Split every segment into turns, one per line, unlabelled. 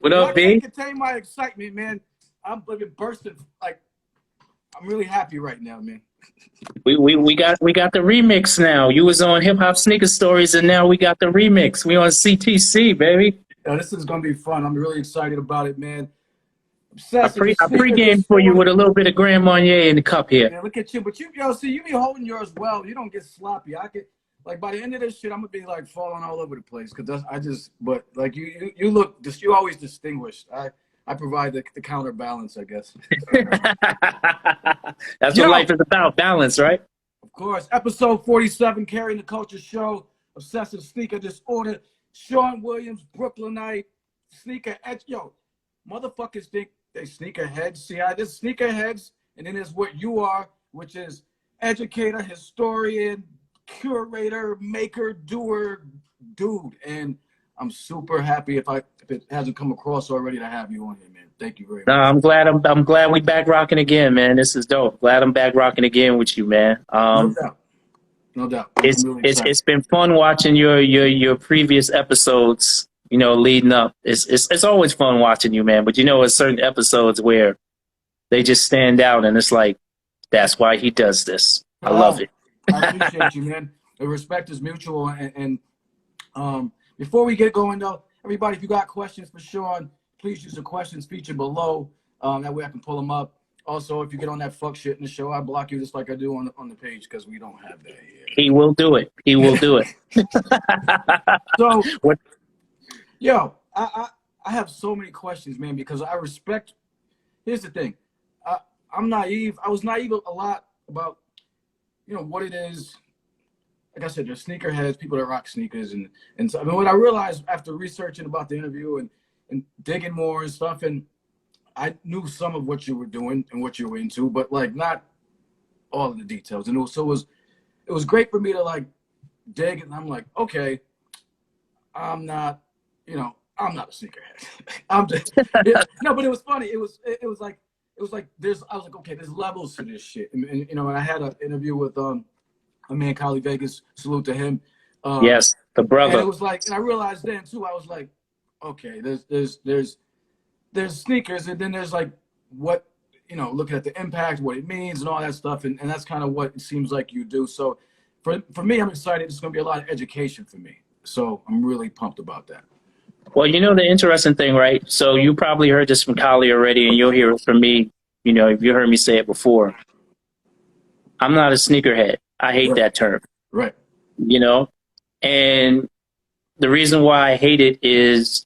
What
I
up,
can't
B?
contain my excitement, man. I'm like bursting. Like I'm really happy right now, man.
We got the remix now. You was on Hip Hop Sneaker Stories, and now we got the remix. We on CTC, baby.
This is gonna be fun. I'm really excited about it, man.
I
Obsessive,
pre
the
I
sneaker
pregame for you with
disorder.
a little bit of Grand Marnier in the cup here.
Yeah, look at you. But see, you be holding yours well. You don't get sloppy. I could, like, by the end of this shit, I'm gonna be like falling all over the place because but like you look, just you always distinguished. I provide the counterbalance, I guess.
That's what life
Yo,
is about, balance, right?
of course, episode 47, carrying the culture show, obsessive sneaker disorder. Sean Williams, Brooklynite, sneaker edge. Yo, motherfuckers think they sneakerheads. See, there's sneakerheads, and then there's what you are, which is educator, historian, curator, maker, doer, dude. And I'm super happy if it hasn't come across already to have you on here, man. Thank you very
No,
much.
I'm glad we back rocking again, man. This is dope. Glad I'm back rocking again with you, man.
No doubt. No doubt. I'm
It's
really
it's
excited.
it's been fun watching your previous episodes. Leading up. It's always fun watching you, man. But there's certain episodes where they just stand out, and it's like that's why he does this. I love
Oh,
it.
I appreciate you, man. The respect is mutual. And before we get going, though, everybody, if you got questions for Sean, please use the questions feature below. That way I can pull them up. Also, if you get on that fuck shit in the show, I block you just like I do on the page because we don't have that here.
He will do it. He will do it.
So,
What?
yo, I have so many questions, man, because I respect. Here's the thing. I'm naive. I was naive a lot about, what it is. Like I said, there's sneakerheads, people that rock sneakers, and so I mean, what I realized after researching about the interview and digging more and stuff, and I knew some of what you were doing and what you were into, but like not all of the details. And it was great for me to like dig, and I'm like, okay, I'm not, I'm not a sneakerhead. I'm just no, but it was funny. It was like I was like, okay, there's levels to this shit, and I had an interview with a man, Kali Vegas, salute to him.
Yes, the
And it
brother.
was like, and I realized then too, I was like, okay, there's sneakers, and then there's like what, looking at the impact, what it means, and all that stuff, and that's kind of what it seems like you do. So for me, I'm excited. It's going to be a lot of education for me. So I'm really pumped about that.
Well, the interesting thing, right? So you probably heard this from Kali already, and you'll hear it from me. If you heard me say it before, I'm not a sneakerhead. I hate
Right,
that term.
right,
You know, and the reason why I hate it is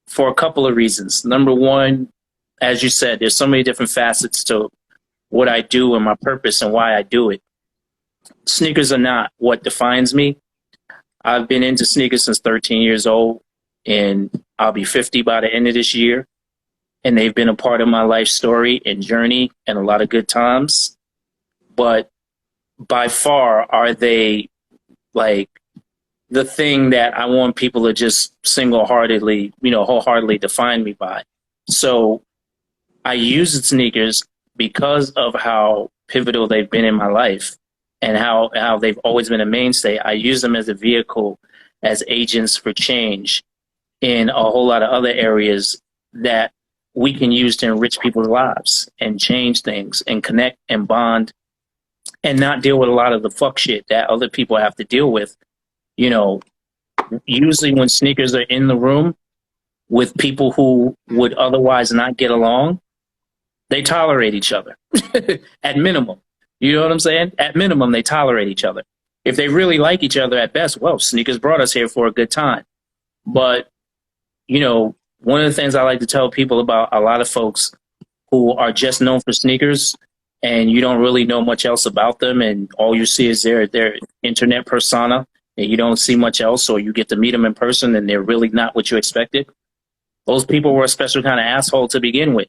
for a couple of reasons. Number one, as you said, there's so many different facets to what I do and my purpose and why I do it. Sneakers are not what defines me. I've been into sneakers since 13 years old, and I'll be 50 by the end of this year. And they've been a part of my life story and journey and a lot of good times. But by far, are they like the thing that I want people to just single-heartedly, wholeheartedly define me by? So I use the sneakers because of how pivotal they've been in my life and how they've always been a mainstay. I use them as a vehicle, as agents for change in a whole lot of other areas that we can use to enrich people's lives and change things and connect and bond and not deal with a lot of the fuck shit that other people have to deal with. Usually when sneakers are in the room with people who would otherwise not get along, they tolerate each other at minimum. You know what I'm saying? At minimum, they tolerate each other. If they really like each other at best, well, sneakers brought us here for a good time. But, one of the things I like to tell people about a lot of folks who are just known for sneakers and you don't really know much else about them and all you see is their internet persona and you don't see much else, or you get to meet them in person and they're really not what you expected. Those people were a special kind of asshole to begin with.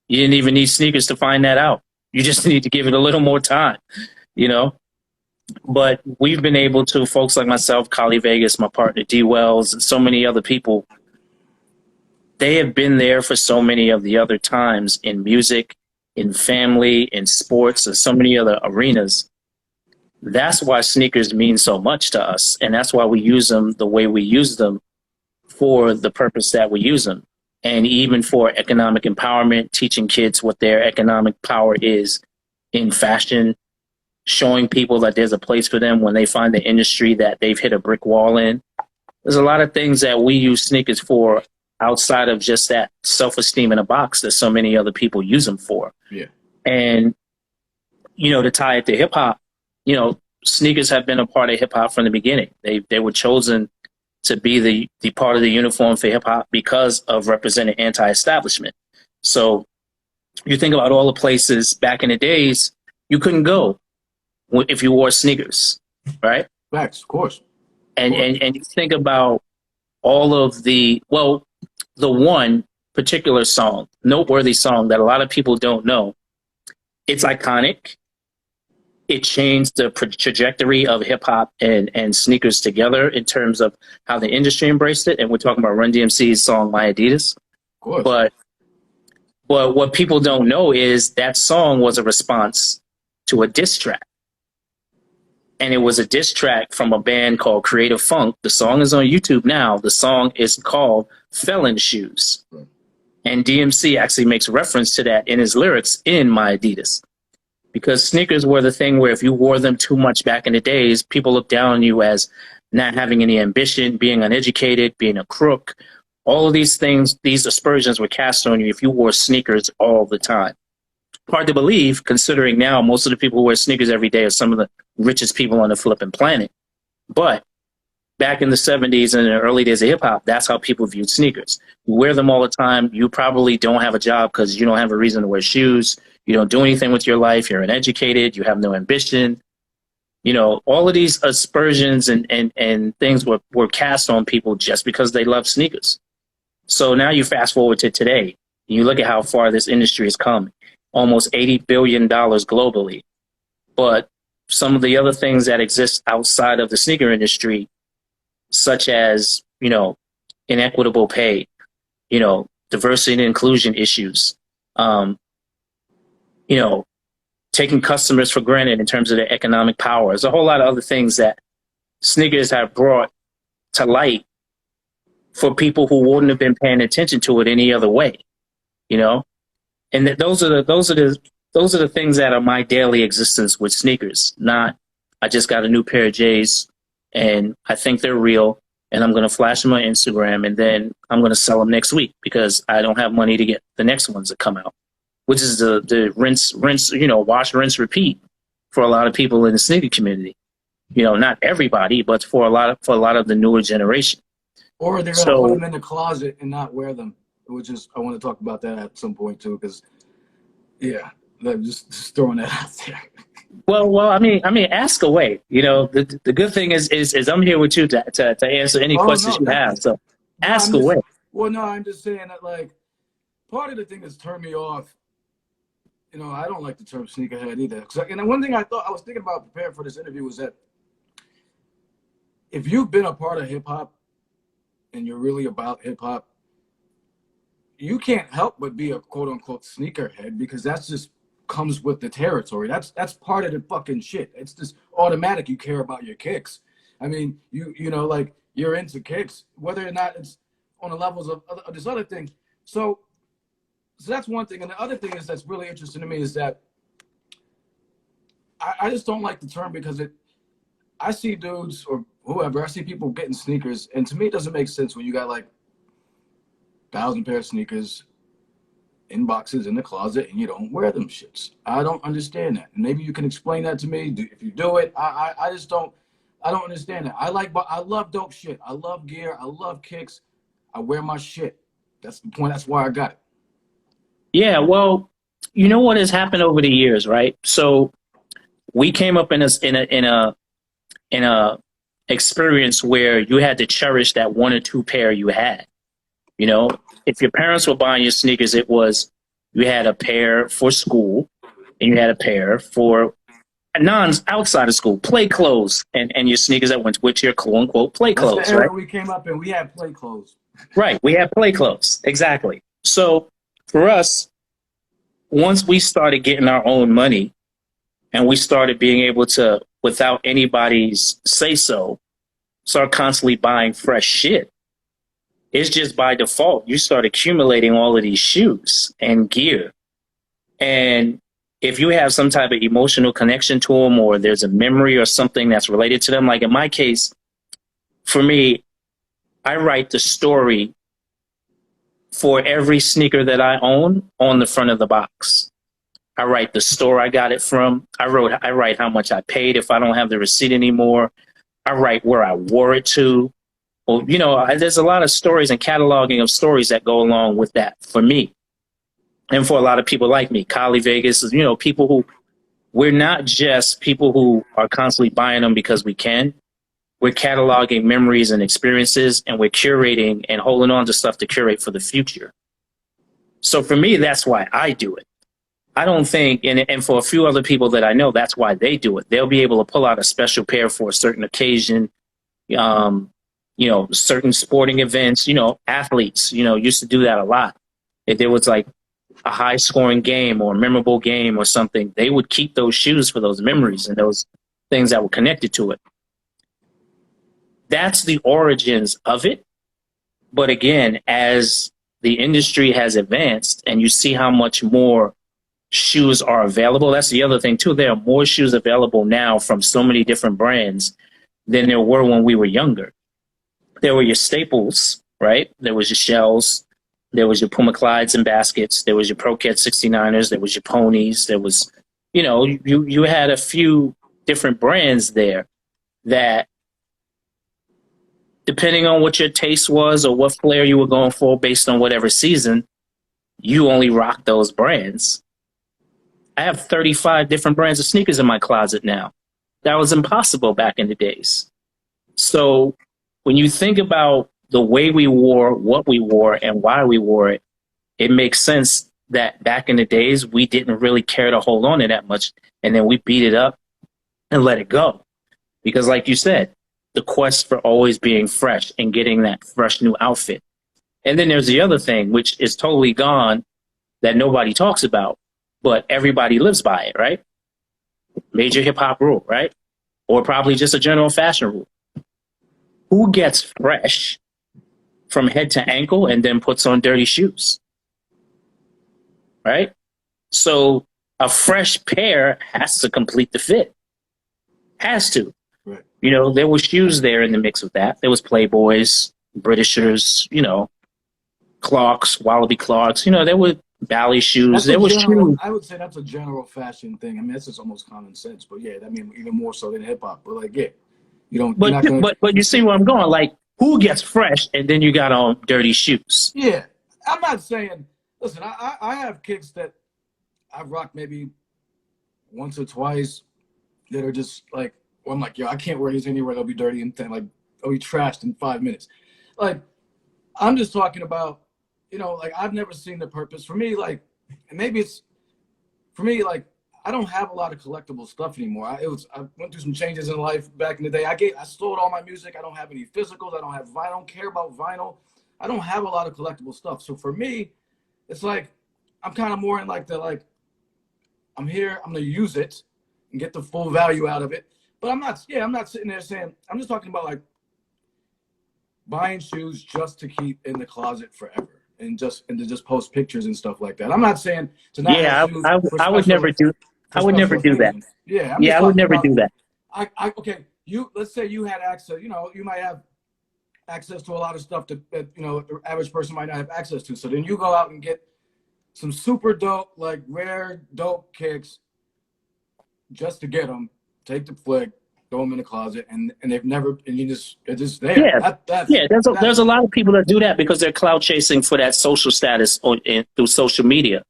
You didn't even need sneakers to find that out. You just need to give it a little more time, you know? But we've been able to, folks like myself, Kali Vegas, my partner D Wells, and so many other people, they have been there for so many of the other times in music, in family, in sports, and so many other arenas. That's why sneakers mean so much to us. And that's why we use them the way we use them for the purpose that we use them. and even for economic empowerment, teaching kids what their economic power is in fashion, showing people that there's a place for them when they find the industry that they've hit a brick wall in. There's a lot of things that we use sneakers for outside of just that self-esteem in a box that so many other people use them for.
Yeah.
And, to tie it to hip hop, sneakers have been a part of hip hop from the beginning. They were chosen to be the part of the uniform for hip hop because of representing anti-establishment. So you think about all the places back in the days you couldn't go if you wore sneakers, right?
Facts, of course.
And you think about all of the one particular song, noteworthy song that a lot of people don't know. It's iconic. It changed the trajectory of hip hop and sneakers together in terms of how the industry embraced it. And we're talking about Run DMC's song "My Adidas."
Of course.
But what people don't know is that song was a response to a diss track. And it was a diss track from a band called Creative Funk. The song is on YouTube now. The song is called Felon Shoes. And DMC actually makes reference to that in his lyrics in My Adidas. Because sneakers were the thing where if you wore them too much back in the days, people looked down on you as not having any ambition, being uneducated, being a crook. All of these things, these aspersions were cast on you if you wore sneakers all the time. Hard to believe, considering now most of the people who wear sneakers every day are some of the richest people on the flipping planet. But back in the 70s and the early days of hip hop, that's how people viewed sneakers. You wear them all the time. You probably don't have a job because you don't have a reason to wear shoes. You don't do anything with your life. You're uneducated. You have no ambition. All of these aspersions and things were cast on people just because they love sneakers. So now you fast forward to today. And you look at how far this industry has come. Almost $80 billion globally. But some of the other things that exist outside of the sneaker industry, such as, inequitable pay, diversity and inclusion issues, taking customers for granted in terms of their economic power. There's a whole lot of other things that sneakers have brought to light for people who wouldn't have been paying attention to it any other way, And those are the things that are my daily existence with sneakers. Not, I just got a new pair of J's and I think they're real and I'm going to flash them on Instagram and then I'm going to sell them next week because I don't have money to get the next ones that come out, which is the rinse, wash, rinse, repeat for a lot of people in the sneaker community. Not everybody, but for a lot of the newer generation.
Or they're going to put them in the closet and not wear them. Which is, I want to talk about that at some point too, because just throwing that out there. Well,
I mean, ask away. The good thing is I'm here with you to answer any questions you have. So ask away.
I'm just saying that part of the thing that's turned me off. I don't like the term sneakerhead either. And one thing I was thinking about preparing for this interview was that if you've been a part of hip hop and you're really about hip hop, you can't help but be a quote unquote sneakerhead because that's just comes with the territory. That's part of the fucking shit. It's just automatic. You care about your kicks. I mean, you're into kicks, whether or not it's on the levels of this other thing. So that's one thing. And the other thing that's really interesting to me is that I just don't like the term because I see dudes or whoever, I see people getting sneakers, and to me it doesn't make sense when you got 1,000 pair of sneakers in boxes in the closet and you don't wear them shits. I don't understand that. And maybe you can explain that to me. If you do it, I just don't. I don't understand that. I love dope shit. I love gear. I love kicks. I wear my shit. That's the point. That's why I got it.
Yeah, well, what has happened over the years, right? So we came up in a experience where you had to cherish that one or two pair you had. If your parents were buying your sneakers, it was you had a pair for school and you had a pair for outside of school, play clothes, and your sneakers that went with your quote unquote play clothes.
That's the era
right?
we came up in. We had play clothes.
Right. We had play clothes. Exactly. So for us, once we started getting our own money and we started being able to, without anybody's say so, start constantly buying fresh shit, it's just by default, you start accumulating all of these shoes and gear. And if you have some type of emotional connection to them, or there's a memory or something that's related to them, like in my case, for me, I write the story for every sneaker that I own on the front of the box. I write the store I got it from. I write how much I paid if I don't have the receipt anymore. I write where I wore it to. Well, there's a lot of stories and cataloging of stories that go along with that for me. And for a lot of people like me, Kali Vegas, people who, we're not just people who are constantly buying them because we can. We're cataloging memories and experiences, and we're curating and holding on to stuff to curate for the future. So for me, that's why I do it. I don't think, and for a few other people that I know, that's why they do it. They'll be able to pull out a special pair for a certain occasion, certain sporting events, athletes, used to do that a lot. If there was like a high scoring game or a memorable game or something, they would keep those shoes for those memories and those things that were connected to it. That's the origins of it. But again, as the industry has advanced and you see how much more shoes are available, that's the other thing too. There are more shoes available now from so many different brands than there were when we were younger. There were your staples, right? There was your Shells. There was your Puma Clydes and baskets. There was your Pro-Ket 69ers. There was your Ponies. There was, you had a few different brands there that, depending on what your taste was or what flair you were going for based on whatever season, you only rocked those brands. I have 35 different brands of sneakers in my closet now. That was impossible back in the days. So when you think about the way we wore, what we wore, and why we wore it, it makes sense that back in the days, we didn't really care to hold on to that much. And then we beat it up and let it go. Because like you said, the quest for always being fresh and getting that fresh new outfit. And then there's the other thing, which is totally gone, that nobody talks about, but everybody lives by it, right? Major hip hop rule, right? Or probably just a general fashion rule. Who gets fresh from head to ankle and then puts on dirty shoes? Right? So a fresh pair has to complete the fit. Has to.
Right.
There were shoes there in the mix with that. There was Playboys, Britishers, Clarks, Wallaby Clarks. There were Bally shoes. There was shoes.
I would say that's a general fashion thing. I mean, that's just almost common sense. But yeah, I mean, even more so than hip hop. But like, yeah, you don't.
But you see where I'm going. Like, who gets fresh and then you got on dirty shoes?
Yeah, I'm not saying. Listen, I have kicks that I've rocked maybe once or twice that are just like, well, I'm like, yo, I can't wear these anywhere. They'll be dirty and like they'll be trashed in 5 minutes. Like, I'm just talking about, like I've never seen the purpose for me. Like, and maybe it's for me. Like, I don't have a lot of collectible stuff anymore. I went through some changes in life back in the day. I sold all my music. I don't have any physicals. I don't care about vinyl. I don't have a lot of collectible stuff. So for me, it's like I'm kind of more in like I'm here. I'm gonna use it and get the full value out of it. But I'm not sitting there saying, I'm just talking about like buying shoes just to keep in the closet forever and to just post pictures and stuff like that. I'm not saying to not have shoes.
I would never do that.
Yeah,
I would never do that.
Okay, let's say you had access, you might have access to a lot of stuff that the average person might not have access to. So then you go out and get some super dope, like rare dope kicks just to get them. Take the flick, throw them in the closet, and they've never, and they're just there.
Yeah. There's a lot of people that do that because they're cloud chasing for that social status through social media,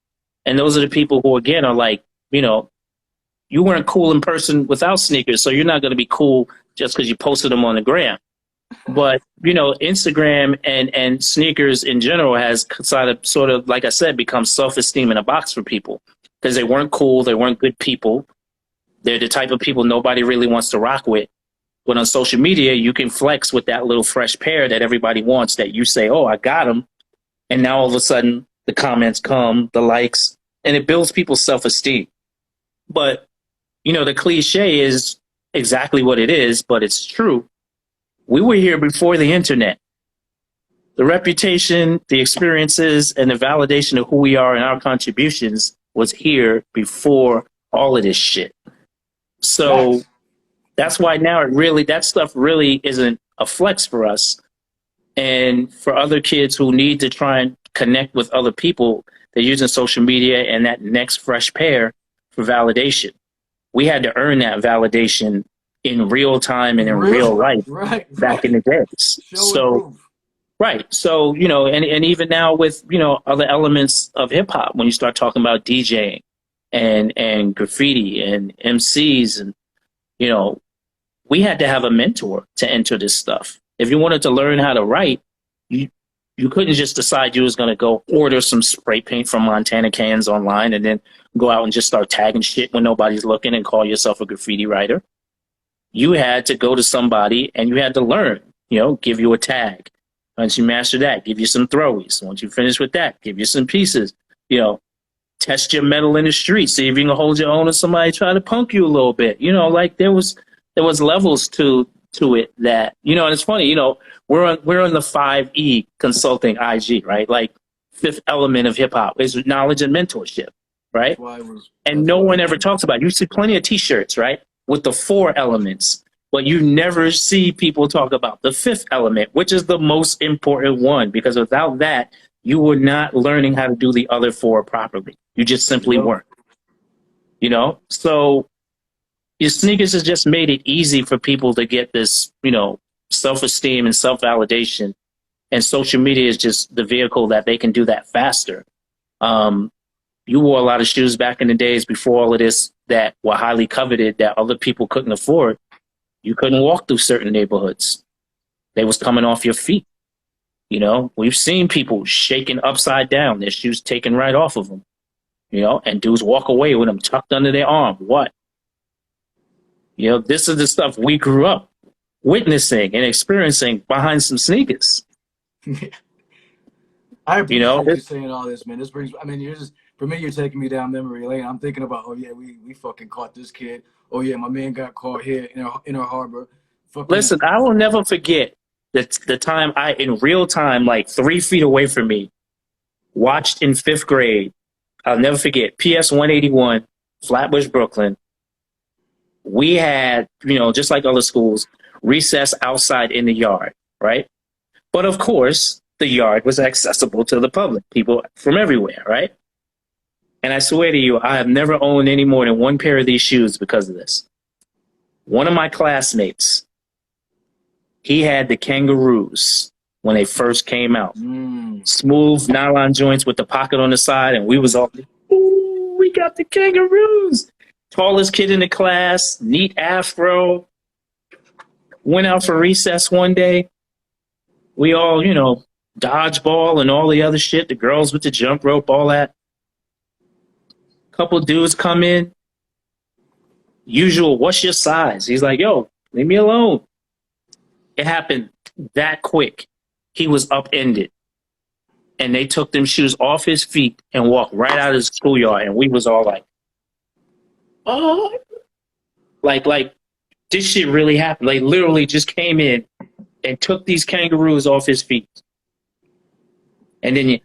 and those are the people who again are like, you weren't cool in person without sneakers, so you're not going to be cool just because you posted them on the gram. But Instagram and sneakers in general has sort of like I said, become self-esteem in a box for people because they weren't cool, they weren't good people. They're the type of people nobody really wants to rock with. But on social media, you can flex with that little fresh pair that everybody wants that you say, oh, I got them. And now all of a sudden the comments come, the likes, and it builds people's self-esteem. But, the cliche is exactly what it is, but it's true. We were here before the internet. The reputation, the experiences, and the validation of who we are and our contributions was here before all of this shit. So
Facts.
that's why now that stuff really isn't a flex for us. And for other kids who need to try and connect with other people, they're using social media and that next fresh pair for validation. We had to earn that validation in real time and in real life
Right,
back in the
right.
days.
Show and
So,
proof.
right. So, and even now with, other elements of hip hop, when you start talking about DJing and graffiti and MCs and, you know, we had to have a mentor to enter this stuff. If you wanted to learn how to write, you you couldn't just decide you was going to go order some spray paint from Montana cans online and then go out and just start tagging shit when nobody's looking and call yourself a graffiti writer. You had to go to somebody and you had to learn, give you a tag. Once you master that, give you some throwies. Once you finish with that, give you some pieces. Test your metal in the street, see if you can hold your own if somebody try to punk you a little bit. Like there was levels to it that, and it's funny, we're on the 5E consulting IG, right? Like fifth element of hip hop is knowledge and mentorship, right? And no one ever talks about it. You see plenty of t-shirts, right? With the 4 elements, but you never see people talk about the 5th element, which is the most important one, because without that, you were not learning how to do the other 4 properly. You just simply weren't, So your sneakers has just made it easy for people to get this, self-esteem and self-validation. And social media is just the vehicle that they can do that faster. You wore a lot of shoes back in the days before all of this that were highly coveted that other people couldn't afford. You couldn't walk through certain neighborhoods. They was coming off your feet. We've seen people shaking upside down, their shoes taken right off of them, and dudes walk away with them tucked under their arm. What? This is the stuff we grew up witnessing and experiencing behind some sneakers.
I appreciate you saying all this, man. This brings, for me, you're taking me down memory lane. I'm thinking about, oh yeah, we fucking caught this kid. Oh yeah, my man got caught here in our harbor.
Listen, I will never forget the time I, in real time, like 3 feet away from me, watched in 5th grade. I'll never forget PS 181, Flatbush, Brooklyn. We had, just like other schools, recess outside in the yard, right? But of course, the yard was accessible to the public, people from everywhere, right? And I swear to you, I have never owned any more than 1 pair of these shoes because of this. One of my classmates, he had the kangaroos when they first came out. Smooth nylon joints with the pocket on the side, and we was all, ooh, we got the kangaroos. Tallest kid in the class, neat afro. Went out for recess one day. We all, dodgeball and all the other shit, the girls with the jump rope, all that. Couple dudes come in. Usual, what's your size? He's like, yo, leave me alone. It happened that quick. He was upended. And they took them shoes off his feet and walked right out of the schoolyard. And we was all like, oh. Like this shit really happened. They literally just came in and took these kangaroos off his feet. And then,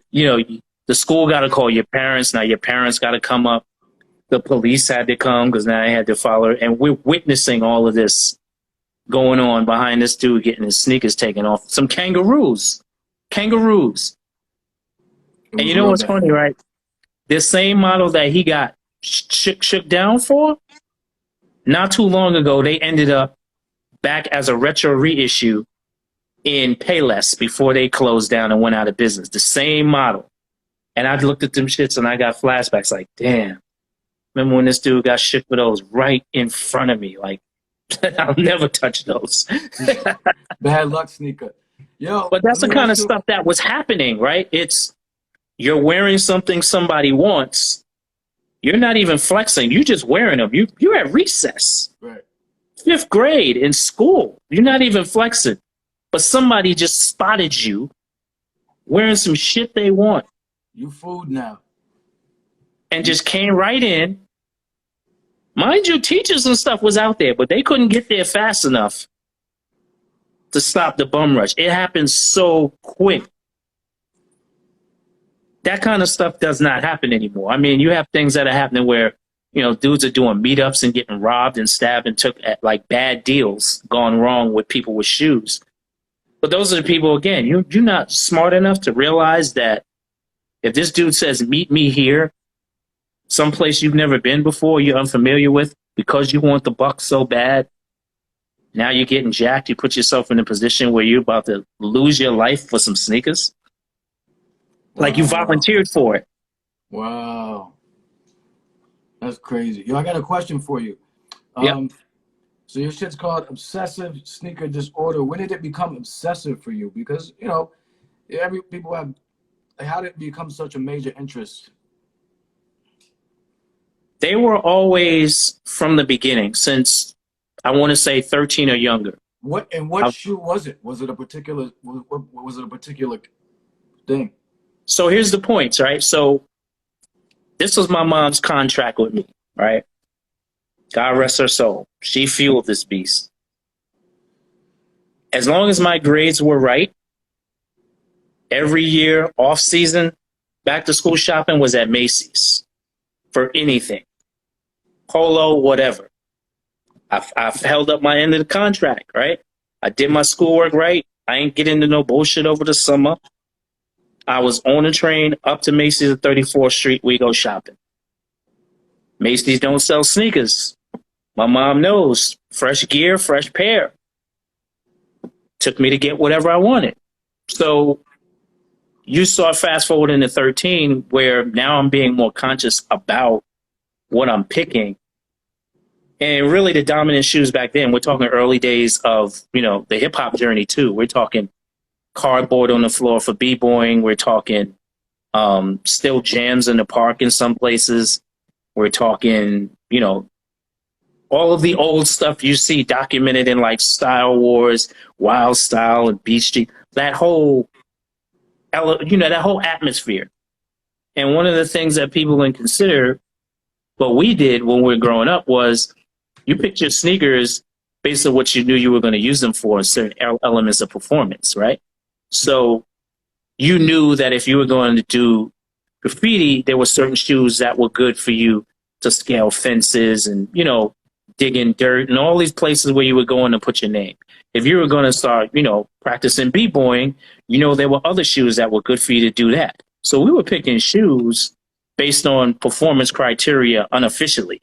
the school got to call your parents. Now your parents got to come up. The police had to come because now they had to follow. And we're witnessing all of this going on behind this dude getting his sneakers taken off. Some kangaroos. Kangaroos. And you know what's funny, right? This same model that he got shook down for, not too long ago, they ended up back as a retro reissue in Payless before they closed down and went out of business. The same model. And I looked at them shits and I got flashbacks like, damn. Remember when this dude got shook with those right in front of me? Like, I'll never touch those.
Bad luck sneaker. Yo,
but that's the kind of stuff that was happening, right? It's, you're wearing something somebody wants. You're not even flexing. You're just wearing them. You're at recess.
Right.
5th grade in school. You're not even flexing. But somebody just spotted you wearing some shit they want.
You food now.
And just came right in. Mind you, teachers and stuff was out there, but they couldn't get there fast enough to stop the bum rush. It happened so quick. That kind of stuff does not happen anymore. I mean, you have things that are happening where, dudes are doing meetups and getting robbed and stabbed and took at like bad deals gone wrong with people with shoes. But those are the people, again, you're not smart enough to realize that if this dude says, meet me here, someplace you've never been before, you're unfamiliar with, because you want the buck so bad, now you're getting jacked. You put yourself in a position where you're about to lose your life for some sneakers. Like you
Wow.
volunteered for it.
Wow. That's crazy. Yo, I got a question for you.
Yep.
So your shit's called obsessive sneaker disorder. When did it become obsessive for you? Because, every people have, like, how did it become such a major interest?
They were always from the beginning, since I want to say 13 or younger.
What shoe was it? Was it a particular, what was it a particular thing?
So here's the points, right? So this was my mom's contract with me, right? God rest her soul. She fueled this beast. As long as my grades were right, every year, off season, back to school shopping was at Macy's for anything, polo, whatever. I've held up my end of the contract, right? I did my schoolwork right. I ain't get into no bullshit over the summer. I was on a train up to Macy's at 34th Street. We go shopping. Macy's don't sell sneakers. My mom knows. Fresh gear, fresh pair. Took me to get whatever I wanted. So you saw fast forward into 13, where now I'm being more conscious about what I'm picking. And really the dominant shoes back then, we're talking early days of, the hip hop journey too. We're talking cardboard on the floor for b-boying. We're talking still jams in the park in some places. We're talking, all of the old stuff you see documented in like Style Wars, Wild Style, and Beach Street. That whole, that whole atmosphere. And one of the things that people didn't consider, what we did when we were growing up, was you picked your sneakers based on what you knew you were going to use them for, certain elements of performance, right? So you knew that if you were going to do graffiti, there were certain shoes that were good for you to scale fences and, dig in dirt and all these places where you were going to put your name. If you were going to start, practicing b-boying, there were other shoes that were good for you to do that. So we were picking shoes based on performance criteria unofficially,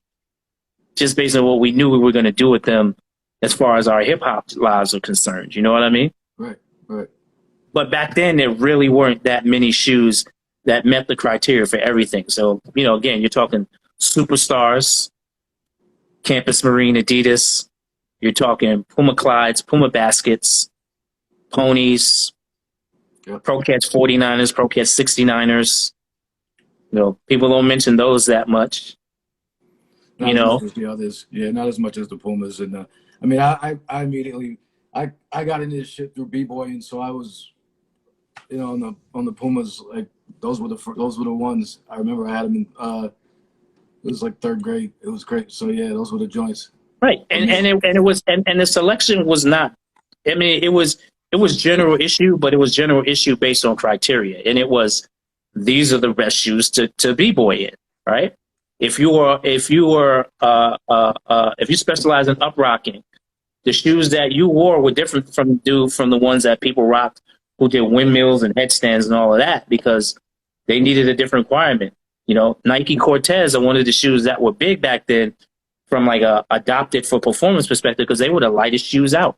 just based on what we knew we were going to do with them as far as our hip hop lives are concerned. You know what I mean?
Right, right.
But back then, there really weren't that many shoes that met the criteria for everything. So, again, you're talking Superstars, Campus Marine Adidas. You're talking Puma Clydes, Puma Baskets, Ponies,
Yep.
Pro Cats 49ers, Pro Cats 69ers. People don't mention those that much.
Not as much as the others. Yeah, not as much as the Pumas. And I mean, I immediately I got into this shit through b-boying, so I was, on the Pumas. Like those were the ones. I remember I had them in. It was like third grade. It was great. So yeah, those were the joints.
Right, and the selection was not. I mean, it was general issue, but it was general issue based on criteria, and it was, these are the best shoes to b-boy in, right? If you specialize in up rocking, the shoes that you wore were different from the ones that people rocked who did windmills and headstands and all of that, because they needed a different requirement. Nike Cortez are one of the shoes that were big back then, from like adopted for performance perspective, because they were the lightest shoes out.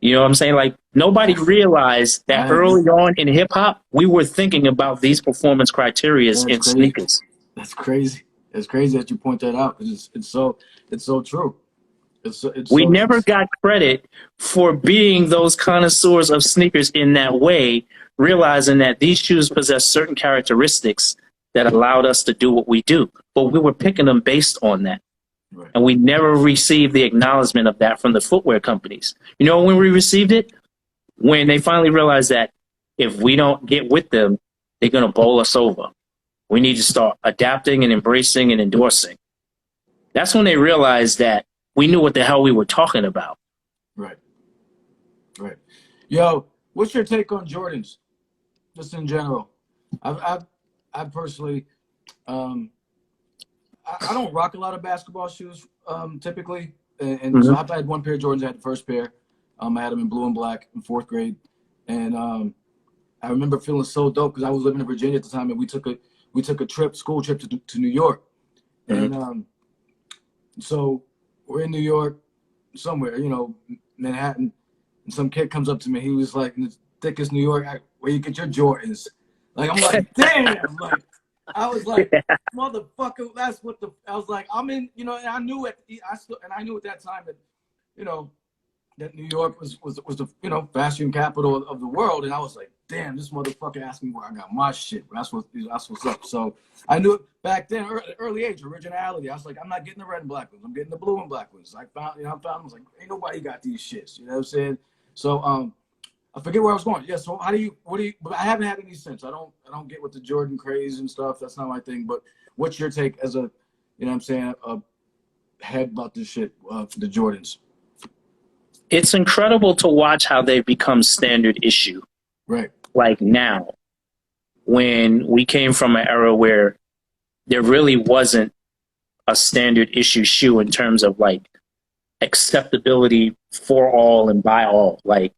You know what I'm saying? Like, nobody realized that early on in hip hop, we were thinking about these performance criteria in sneakers.
That's crazy. It's crazy that you point that out, because it's so true.
We never got credit for being those connoisseurs of sneakers in that way, realizing that these shoes possess certain characteristics that allowed us to do what we do. But we were picking them based on that.
Right.
And we never received the acknowledgement of that from the footwear companies. When we received it? When they finally realized that if we don't get with them, they're going to bowl us over. We need to start adapting and embracing and endorsing. That's when they realized that we knew what the hell we were talking about.
Right. Right. Yo, what's your take on Jordans, just in general? I personally, um, I don't rock a lot of basketball shoes typically, and so
Hmm.
I've had one pair of Jordans. I had the first pair. I had them in blue and black in fourth grade, and I remember feeling so dope because I was living in Virginia at the time, and we took a trip, school trip to New York,
Hmm.
and so we're in New York somewhere, Manhattan, and some kid comes up to me. He was like, in the thickest New York, where you get your Jordans. Like, I'm like, damn. Like, I was like, motherfucker, that's what I was like, I'm in, and I knew I knew at that time that, you know, that New York was the, fashion capital of the world. And I was like, damn, this motherfucker asked me where I got my shit. That's what's up. So I knew it back then, early age, originality. I was like, I'm not getting the red and black ones. I'm getting the blue and black ones. I was like, ain't nobody got these shits. You know what I'm saying? So I forget where I was going. Yeah. So but I haven't had any since. I don't get with the Jordan craze and stuff. That's not my thing. But what's your take as a, what I'm saying, a head about this shit, the Jordans?
It's incredible to watch how they become standard issue.
Right.
Like now, when we came from an era where there really wasn't a standard issue shoe in terms of like acceptability for all and by all. Like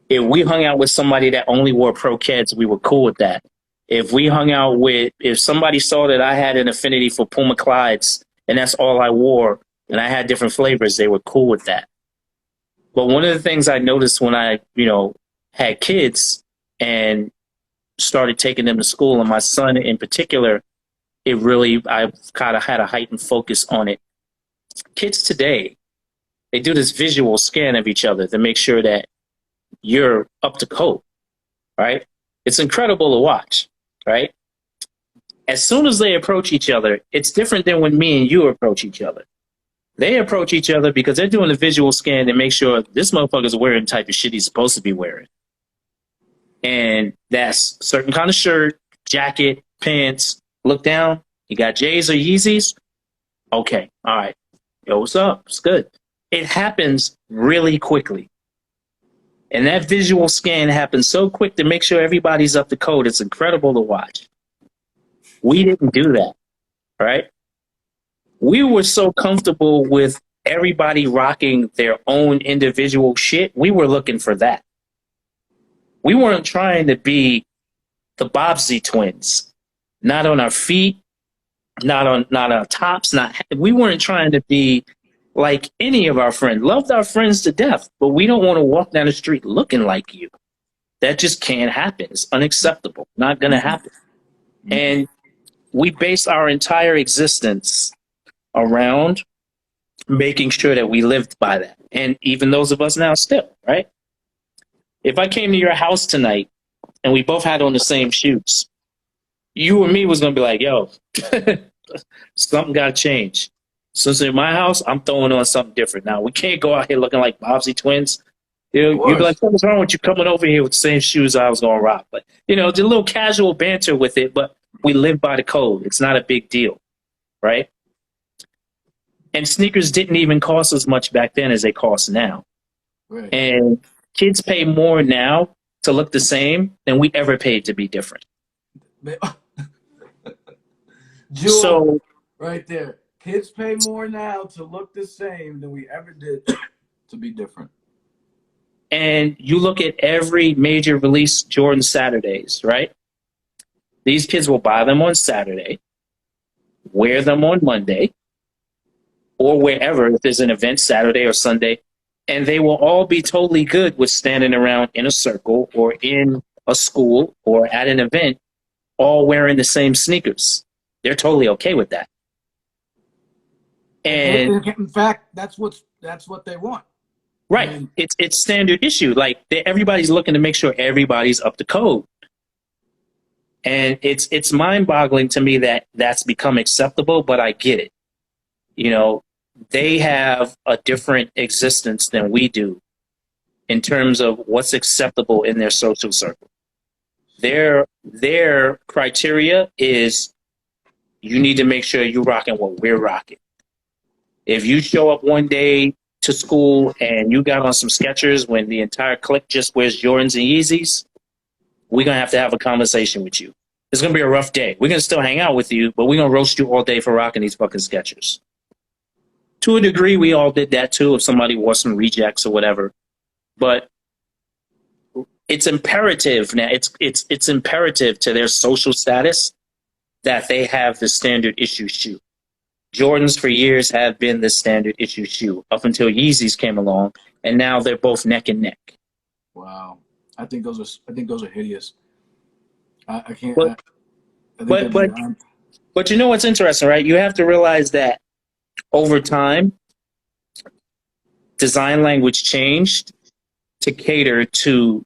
if we hung out with somebody that only wore Pro Keds, we were cool with that. If somebody saw that I had an affinity for Puma Clydes and that's all I wore and I had different flavors, they were cool with that. But one of the things I noticed when I, had kids and started taking them to school, and my son in particular, I kind of had a heightened focus on it. Kids today, they do this visual scan of each other to make sure that you're up to code, right? It's incredible to watch, right? As soon as they approach each other, it's different than when me and you approach each other. They approach each other because they're doing a visual scan to make sure this motherfucker's wearing the type of shit he's supposed to be wearing. And that's certain kind of shirt, jacket, pants. Look down. You got J's or Yeezys? Okay. All right. Yo, what's up? It's good. It happens really quickly. And that visual scan happens so quick to make sure everybody's up to code. It's incredible to watch. We didn't do that, right? We were so comfortable with everybody rocking their own individual shit. We were looking for that. We weren't trying to be the Bobbsey twins, not on our feet, not on our tops. We weren't trying to be like any of our friends. Loved our friends to death, but we don't want to walk down the street looking like you. That just can't happen. It's unacceptable. Not going to happen. And we base our entire existence around making sure that we lived by that. And even those of us now still, right? If I came to your house tonight and we both had on the same shoes, you and me was going to be like, yo, something got to change. Since in my house, I'm throwing on something different. Now, we can't go out here looking like Bobbsey twins. You'd be like, what's wrong with you coming over here with the same shoes I was going to rock? But, just a little casual banter with it, but we live by the code. It's not a big deal, right? And sneakers didn't even cost as much back then as they cost now.
Right.
And kids pay more now to look the same than we ever paid to be different.
Jewel,
so
right there. Kids pay more now to look the same than we ever did to be different.
And you look at every major release Jordan Saturdays, right? These kids will buy them on Saturday, wear them on Monday, or wherever, if there's an event Saturday or Sunday, and they will all be totally good with standing around in a circle or in a school or at an event, all wearing the same sneakers. They're totally okay with that. And
in fact, that's what they want.
Right. I mean, it's standard issue. Like everybody's looking to make sure everybody's up to code. And it's mind-boggling to me that that's become acceptable, but I get it. They have a different existence than we do in terms of what's acceptable in their social circle. Their criteria is you need to make sure you're rocking what we're rocking. If you show up one day to school and you got on some Skechers when the entire clique just wears Jordans and Yeezys, we're going to have a conversation with you. It's gonna be a rough day. We're gonna still hang out with you, but we're gonna roast you all day for rocking these fucking Skechers. To a degree, we all did that too. If somebody wore some rejects or whatever, but it's imperative now. It's imperative to their social status that they have the standard issue shoe. Jordans for years have been the standard issue shoe up until Yeezys came along, and now they're both neck and neck.
Wow. I think those are hideous. I can't.
But
I think
but but
they're
but you know what's interesting, right? You have to realize that over time, design language changed to cater to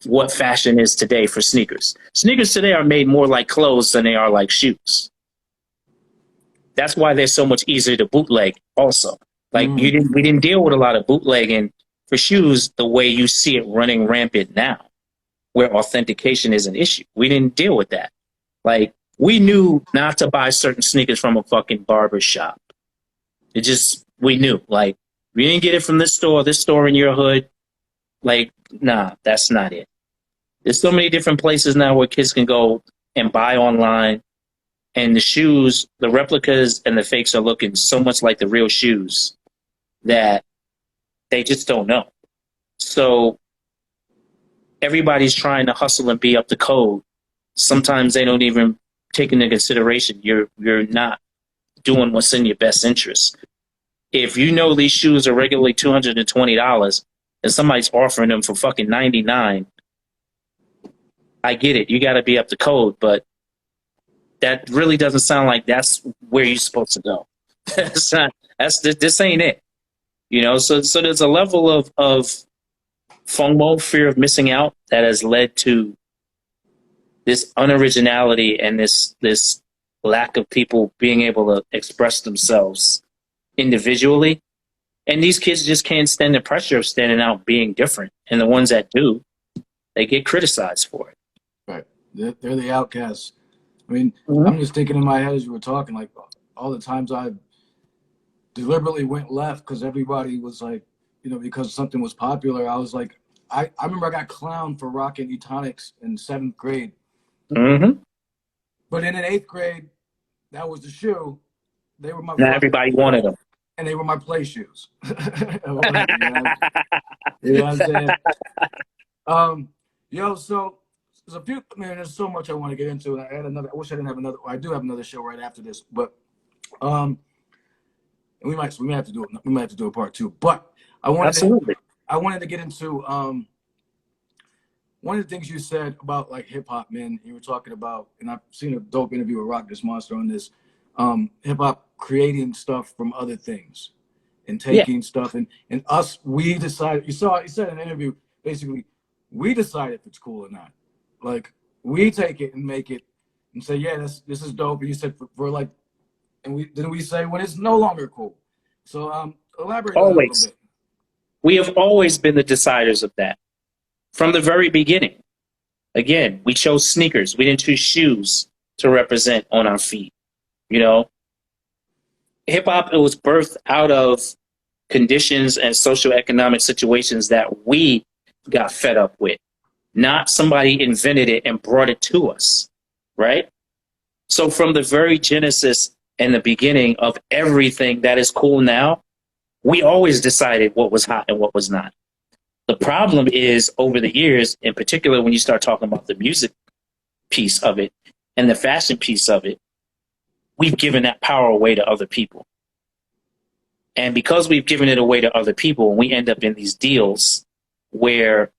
what fashion is today for sneakers. Sneakers today are made more like clothes than they are like shoes. That's why they're so much easier to bootleg also. Like we didn't deal with a lot of bootlegging for shoes the way you see it running rampant now, where authentication is an issue. We didn't deal with that. Like we knew not to buy certain sneakers from a fucking barber shop. We knew, like, we didn't get it from this store in your hood. Like, nah, that's not it. There's so many different places now where kids can go and buy online. And the shoes, the replicas and the fakes are looking so much like the real shoes that they just don't know. So everybody's trying to hustle and be up to code. Sometimes they don't even take into consideration you're not doing what's in your best interest. If you know these shoes are regularly $220 and somebody's offering them for fucking $99, I get it. You got to be up to code, but that really doesn't sound like that's where you're supposed to go. This ain't it. You know, so there's a level of FOMO, fear of missing out, that has led to this unoriginality and this lack of people being able to express themselves individually. And these kids just can't stand the pressure of standing out, being different. And the ones that do, they get criticized for it.
Right. They're the outcasts. I mean, I'm just thinking in my head as you were talking, like all the times I deliberately went left because everybody was like, you know, because something was popular. I was like, I remember I got clowned for rocking Etonics in 7th grade.
Mm-hmm.
But in 8th grade, that was the shoe. They were my
Not everybody wanted them.
And they were my play shoes. You know what I'm saying? Yo, so there's a few, man, there's so much I want to get into. And I wish I didn't have another, I do have another show right after this, but and we might have to do a part 2. But I wanted to get into one of the things you said about like hip hop, man. You were talking about, and I've seen a dope interview with Rock This Monster on this, hip hop creating stuff from other things and taking stuff and us, we decided, you said in an interview, basically, we decide if it's cool or not. Like we take it and make it and say, yeah, this is dope. And you said for like, and we say when it's no longer cool. So elaborate on that a little bit.
We have always been the deciders of that from the very beginning. Again, we chose sneakers. We didn't choose shoes to represent on our feet. You know, hip hop, it was birthed out of conditions and socioeconomic situations that we got fed up with. Not somebody invented it and brought it to us, right? So from the very genesis and the beginning of everything that is cool now, we always decided what was hot and what was not. The problem is over the years, in particular, when you start talking about the music piece of it and the fashion piece of it, we've given that power away to other people. And because we've given it away to other people, we end up in these deals where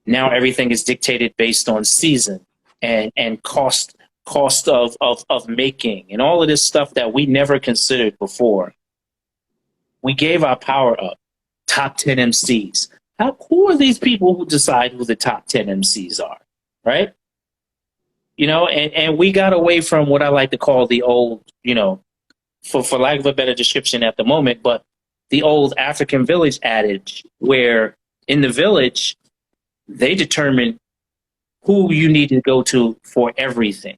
now everything is dictated based on season and cost of making and all of this stuff that we never considered before. We gave our power up. Top 10 MCs. Who are these people who decide who the top 10 MCs are, right? You know, and we got away from what I like to call the old, you know, for lack of a better description at the moment, but the old African village adage where in the village, they determine who you need to go to for everything.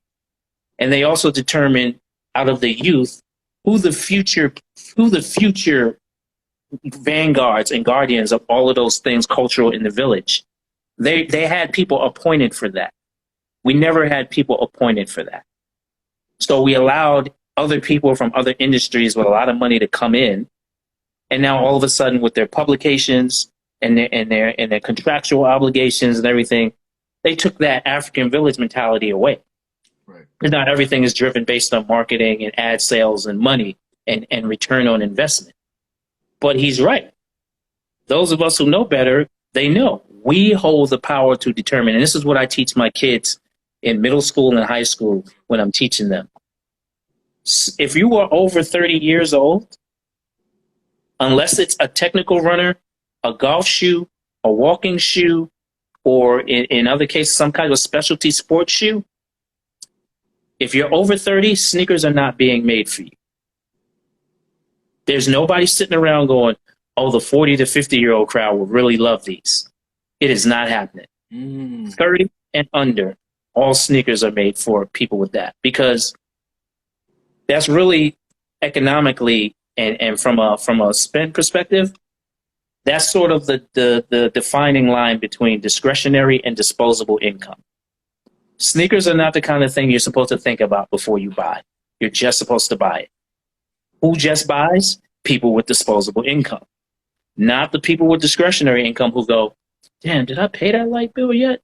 And they also determine out of the youth who the future vanguards and guardians of all of those things cultural in the village. They had people appointed for that. We never had people appointed for that. So we allowed other people from other industries with a lot of money to come in. And now all of a sudden with their publications and their contractual obligations and everything, they took that African village mentality away.
Right.
And not everything is driven based on marketing and ad sales and money and return on investment. But he's right. Those of us who know better, they know we hold the power to determine. And this is what I teach my kids in middle school and high school when I'm teaching them. If you are over 30 years old, unless it's a technical runner, a golf shoe, a walking shoe, or in other cases, some kind of specialty sports shoe, if you're over 30, sneakers are not being made for you. There's nobody sitting around going, oh, the 40 to 50-year-old crowd will really love these. It is not happening. 30 and under, all sneakers are made for people with that, because that's really economically and from a spend perspective, that's sort of the defining line between discretionary and disposable income. Sneakers are not the kind of thing you're supposed to think about before you buy. You're just supposed to buy it. Who just buys? People with disposable income. Not the people with discretionary income who go, damn, did I pay that light bill yet?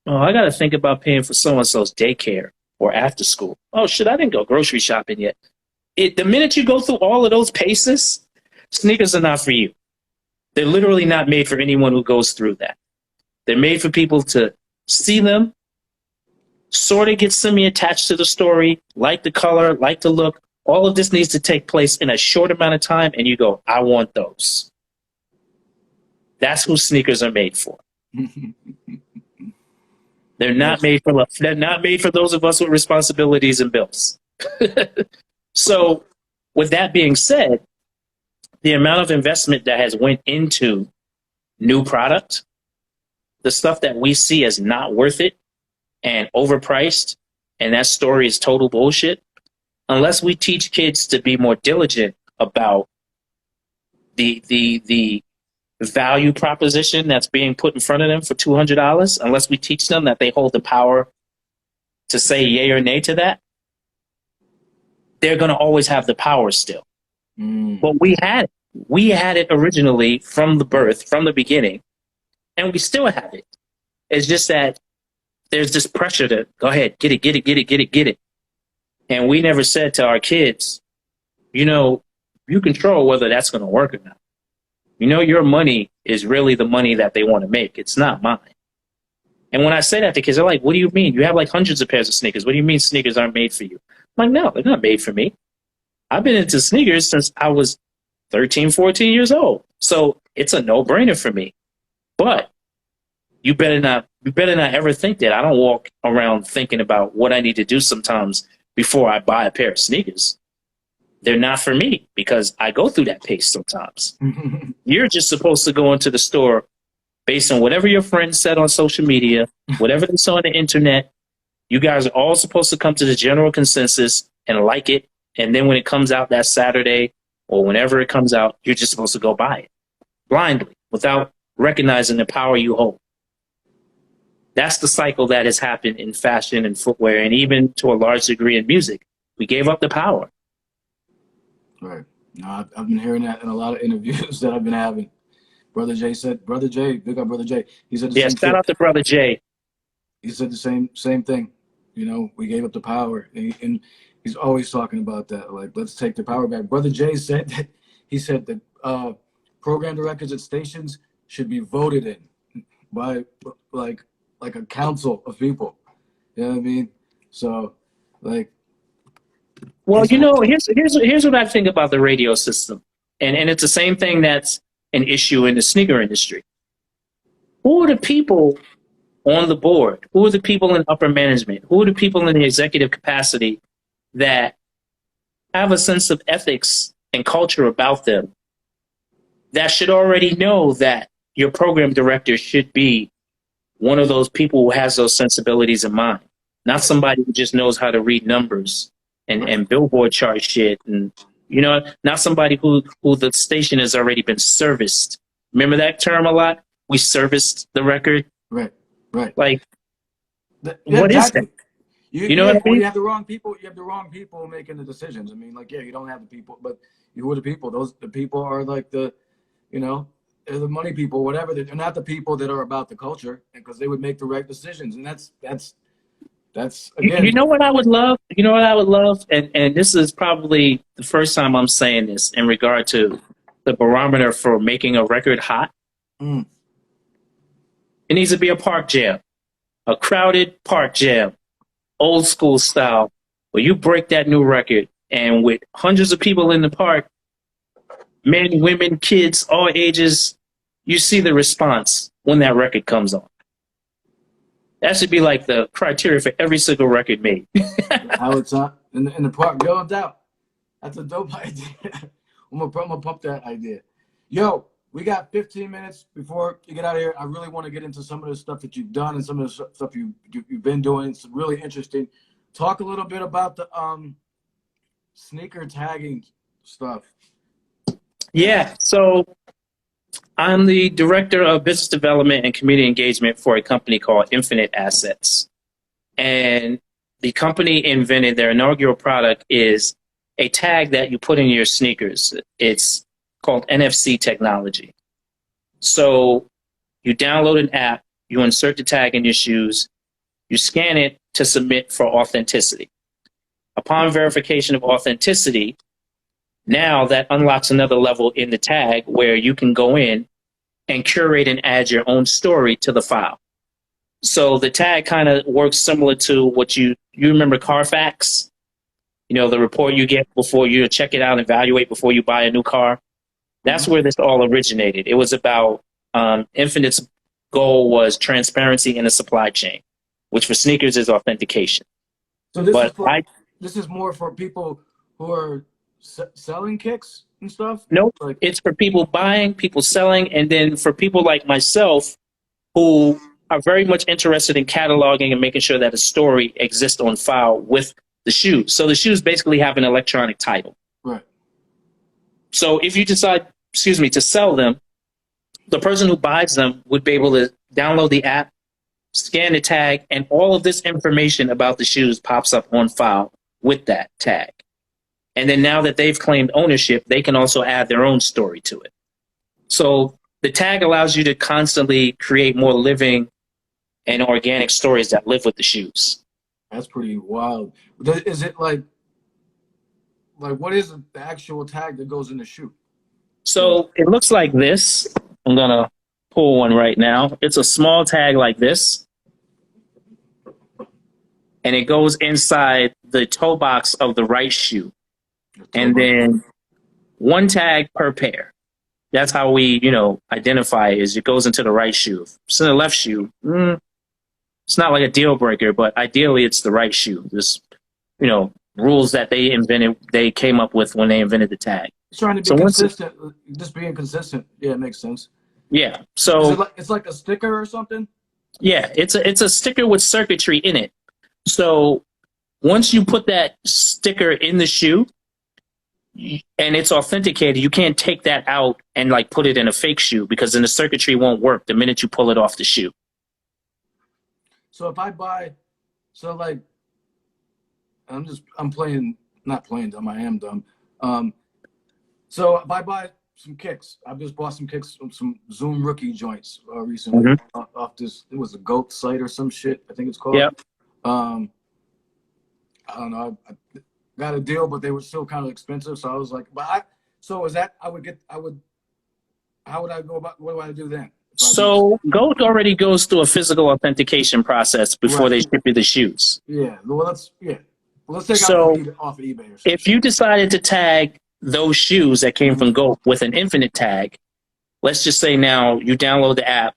Oh, I got to think about paying for so-and-so's daycare or after school. Oh, shit, I didn't go grocery shopping yet. The minute you go through all of those paces, sneakers are not for you. They're literally not made for anyone who goes through that. They're made for people to see them, sort of get semi-attached to the story, like the color, like the look. All of this needs to take place in a short amount of time, and you go, I want those. That's who sneakers are made for. They're not made for those of us with responsibilities and bills. So with that being said, the amount of investment that has went into new product, the stuff that we see as not worth it and overpriced, and that story is total bullshit, unless we teach kids to be more diligent about the value proposition that's being put in front of them for $200, unless we teach them that they hold the power to say yay or nay to that, they're going to always have the power still. But we had it originally from the beginning, and we still have it. It's just that there's this pressure to go ahead, get it. And we never said to our kids, you control whether that's going to work or not. Your money is really the money that they want to make. It's not mine. And when I say that to kids, they're like, what do you mean? You have like hundreds of pairs of sneakers. What do you mean sneakers aren't made for you? I'm like, no, they're not made for me. I've been into sneakers since I was 13, 14 years old. So it's a no-brainer for me. But you better not ever think that. I don't walk around thinking about what I need to do sometimes before I buy a pair of sneakers. They're not for me because I go through that pace sometimes. You're just supposed to go into the store based on whatever your friends said on social media, whatever they saw on the internet. You guys are all supposed to come to the general consensus and like it. And then when it comes out that Saturday or whenever it comes out, you're just supposed to go buy it blindly without recognizing the power you hold. That's the cycle that has happened in fashion and footwear, and even to a large degree in music. We gave up the power.
Right. No, I've been hearing that in a lot of interviews that I've been having. Brother Jay, big up Brother Jay. He said the same
Shout
thing.
out to Brother Jay.
He said the same thing. We gave up the power, and he's always talking about that. Like, let's take the power back. Brother Jay said that program directors at stations should be voted in by like a council of people. You know what I mean? So, like.
Well, here's what I think about the radio system, and it's the same thing that's an issue in the sneaker industry. Who are the people on the board? Who are the people in upper management? Who are the people in the executive capacity that have a sense of ethics and culture about them that should already know that your program director should be one of those people who has those sensibilities in mind, not somebody who just knows how to read numbers and billboard chart shit, and not somebody who the station has already been serviced. Remember that term a lot? We serviced the record.
Right.
Like,
Yeah,
What is that?
exactly.
You know what I
Or
mean?
you have the wrong people. You have the wrong people making the decisions. I mean, like, yeah, you don't have the people, but you are the people. The people are like you know, they're the money people, whatever. They're not the people that are about the culture, because they would make the right decisions. And that's
You
again.
know what I would love? You know what I would love? And this is probably the first time I'm saying this in regard to the barometer for making a record hot.
Mm,
It needs to be a park jam, a crowded park jam, old school style, where you break that new record and with hundreds of people in the park, men, women, kids, all ages, you see the response when that record comes on. That should be like the criteria for every single record made.
how it's in the park. Yo, no doubt. That's a dope idea. I'm gonna pump that idea. Yo, we got 15 minutes before you get out of here. I really want to get into some of the stuff that you've done and some of the stuff you've been doing. It's really interesting. Talk a little bit about the sneaker tagging stuff.
Yeah, so I'm the director of business development and community engagement for a company called Infinite Assets. And the company invented their inaugural product is a tag that you put in your sneakers. It's called NFC technology. So you download an app, you insert the tag in your shoes, you scan it to submit for authenticity. Upon verification of authenticity, now that unlocks another level in the tag where you can go in and curate and add your own story to the file. So the tag kind of works similar to what you remember Carfax, you know, the report you get before you check it out, evaluate before you buy a new car. That's where this all originated. It was about Infinite's goal was transparency in the supply chain, which for sneakers is authentication.
So
But
this is more for people who are selling kicks and stuff.
nope,
Like,
it's for people buying, people selling, and then for people like myself who are very much interested in cataloging and making sure that a story exists on file with the shoes. So the shoes basically have an electronic title.
right.
So if you decide, to sell them, the person who buys them would be able to download the app, scan the tag, and all of this information about the shoes pops up on file with that tag. And then now that they've claimed ownership, they can also add their own story to it. So the tag allows you to constantly create more living and organic stories that live with the shoes.
That's pretty wild. Is it like what is the actual tag that goes in the shoe?
So it looks like this. I'm going to pull one right now. It's a small tag like this. And it goes inside the toe box of the right shoe. And then one tag per pair. That's how we, identify it, is it goes into the right shoe. If it's in the left shoe, it's not like a deal breaker, but ideally it's the right shoe. There's, rules that they came up with when they invented the tag.
Trying to be consistent, just being consistent. Yeah, it makes sense.
Yeah. So
it's like a sticker or something?
Yeah, it's a sticker with circuitry in it. So once you put that sticker in the shoe and it's authenticated, you can't take that out and like put it in a fake shoe, because then the circuitry won't work the minute you pull it off the shoe.
So if I buy, I'm playing, not playing dumb, I am dumb. So if I buy some kicks, I've just bought some kicks, some Zoom rookie joints recently off this, it was a GOAT site or some shit, I think it's called.
Yep.
I don't know, I got a deal, but they were still kind of expensive. So I was like, how would I go about, what do I do then?
So GOAT already goes through a physical authentication process before they ship you the shoes.
Yeah. Well, let's take off of eBay or something.
If you decided to tag those shoes that came from GOAT with an Infinite tag, let's just say now you download the app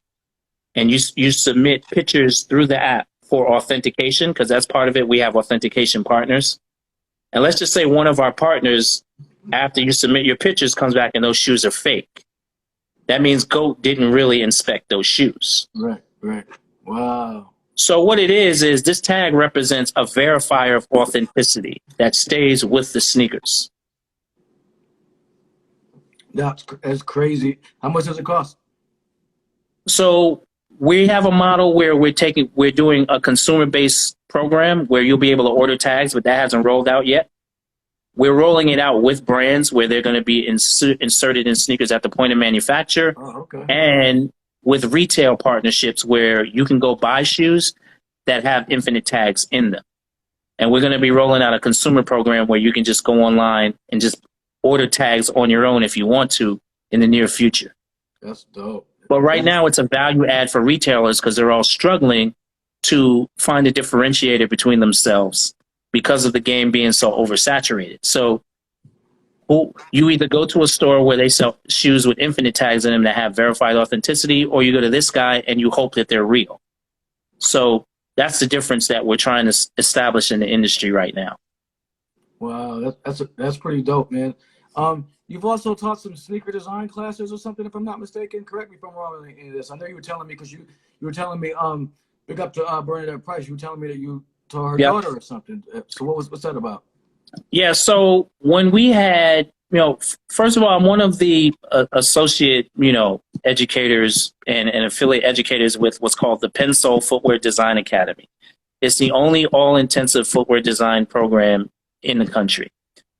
and you submit pictures through the app for authentication, because that's part of it. We have authentication partners. And let's just say one of our partners, after you submit your pictures, comes back and those shoes are fake. That means GOAT didn't really inspect those shoes.
Right. Wow.
So what it is this tag represents a verifier of authenticity that stays with the sneakers.
That's crazy. How much does it cost?
So We have a model where we're doing a consumer based program where you'll be able to order tags, but that hasn't rolled out yet. We're rolling it out with brands where they're going to be inserted in sneakers at the point of manufacture,
Oh, okay.
and with retail partnerships where you can go buy shoes that have infinite tags in them. And we're going to be rolling out a consumer program where you can just go online and just order tags on your own if you want to in the near future.
That's dope.
But right now it's a value add for retailers because they're all struggling to find a differentiator between themselves because of the game being so oversaturated. So you either go to a store where they sell shoes with infinite tags in them that have verified authenticity, or you go to this guy and you hope that they're real. So that's the difference that we're trying to establish in the industry right now.
Wow, that's pretty dope, man. You've also taught some sneaker design classes or something, if I'm not mistaken. Correct me if I'm wrong on any of this. I know you were telling me because you were telling me big up to Bernadette Price. You were telling me that you taught her daughter or something. So what's that about?
Yeah. So when we had, first of all, I'm one of the associate, educators and affiliate educators with what's called the Pensole Footwear Design Academy. It's the only all-intensive footwear design program in the country.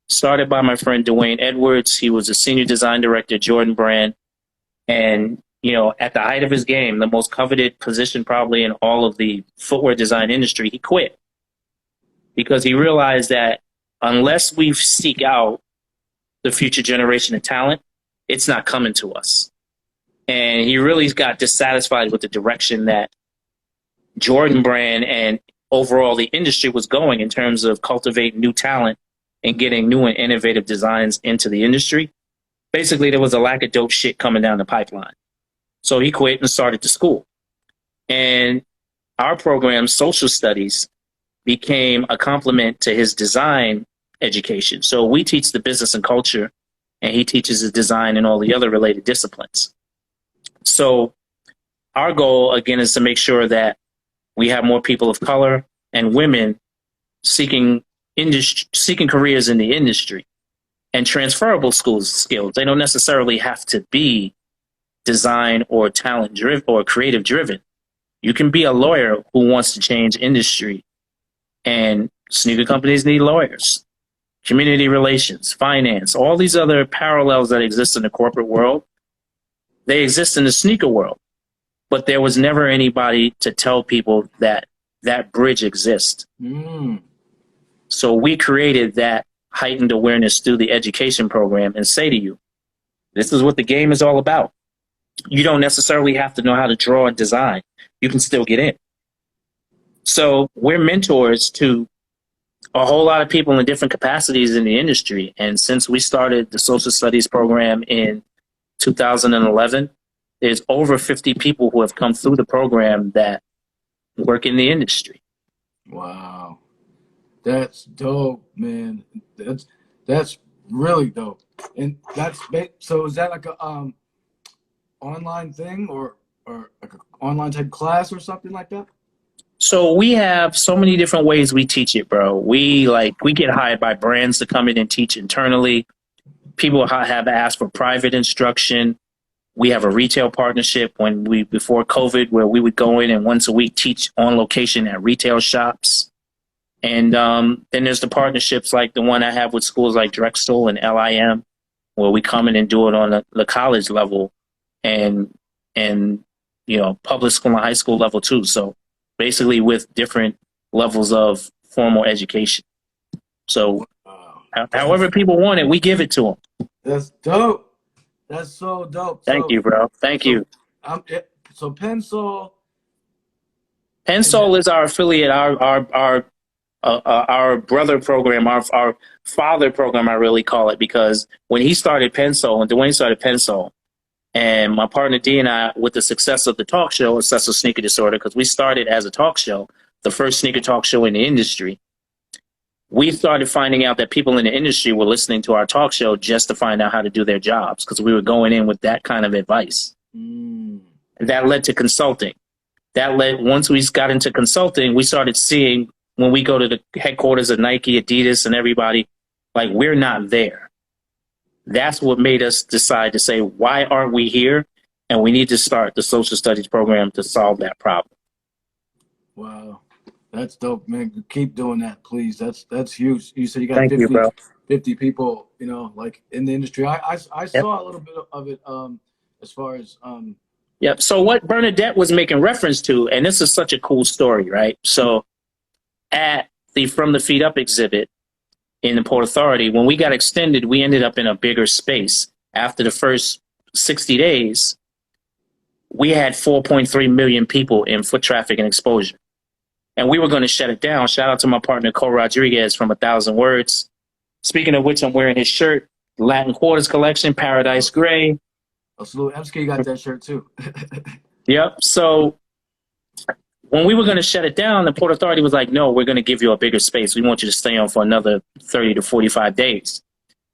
Started by my friend Dwayne Edwards. He was a senior design director at Jordan Brand. And, at the height of his game, the most coveted position probably in all of the footwear design industry, he quit because he realized that unless we seek out the future generation of talent, it's not coming to us. And he really got dissatisfied with the direction that Jordan Brand and overall the industry was going in terms of cultivating new talent and getting new and innovative designs into the industry. Basically, there was a lack of dope shit coming down the pipeline. So he quit and started the school. And our program, Social Studies, became a complement to his design education. So we teach the business and culture, and he teaches the design and all the other related disciplines. So our goal, again, is to make sure that we have more people of color and women seeking careers in the industry and transferable skills. They don't necessarily have to be design or talent driven or creative driven. You can be a lawyer who wants to change industry, and sneaker companies need lawyers. Community relations, finance, all these other parallels that exist in the corporate world, they exist in the sneaker world. But there was never anybody to tell people that that bridge exists. So we created that heightened awareness through the education program and say to you, this is what the game is all about. You don't necessarily have to know how to draw and design. You can still get in. So we're mentors to a whole lot of people in different capacities in the industry. And since we started the social studies program in 2011, there's over 50 people who have come through the program that work in the industry.
Wow. That's dope, man. That's really dope. And so is that like a online thing or like an online type class or something like that?
So we have so many different ways we teach it, bro. We get hired by brands to come in and teach internally. People have asked for private instruction. We have a retail partnership before COVID where we would go in and once a week teach on location at retail shops. And then there's the partnerships like the one I have with schools like Drexel and LIM, where we come in and do it on the college level and public school and high school level too. So basically with different levels of formal education. So however people want it, we give it to them.
That's dope. That's so dope.
Thank you, bro. Thank you.
So Pensole
is our affiliate, our brother program, our father program, I really call it, because when he started Pensole and Dwayne started Pensole, and my partner D and I, with the success of the talk show, Obsessive Sneaker Disorder, because we started as a talk show, the first sneaker talk show in the industry, we started finding out that people in the industry were listening to our talk show just to find out how to do their jobs, because we were going in with that kind of advice. And that led to consulting. Once we got into consulting, we started seeing when we go to the headquarters of Nike, Adidas, and everybody, like, we're not there. That's what made us decide to say, why aren't we here? and we need to start the social studies program to solve that problem.
Wow. That's dope, man. Keep doing that, please. That's huge. You said you got
Thank you, bro.
50 people, like in the industry. I
Yep.
saw a little bit of it as far as
Yep. So what Bernadette was making reference to, and this is such a cool story, right? So at the From the Feet Up exhibit in the Port Authority, when we got extended, we ended up in a bigger space. After the first 60 days, we had 4.3 million people in foot traffic and exposure. And we were going to shut it down. Shout out to my partner, Cole Rodriguez from 1,000 Words. Speaking of which, I'm wearing his shirt, Latin Quarters Collection, Paradise Gray.
Oh, salute. MSK got that shirt too.
Yep. So when we were going to shut it down, the Port Authority was like, no, we're going to give you a bigger space. We want you to stay on for another 30 to 45 days.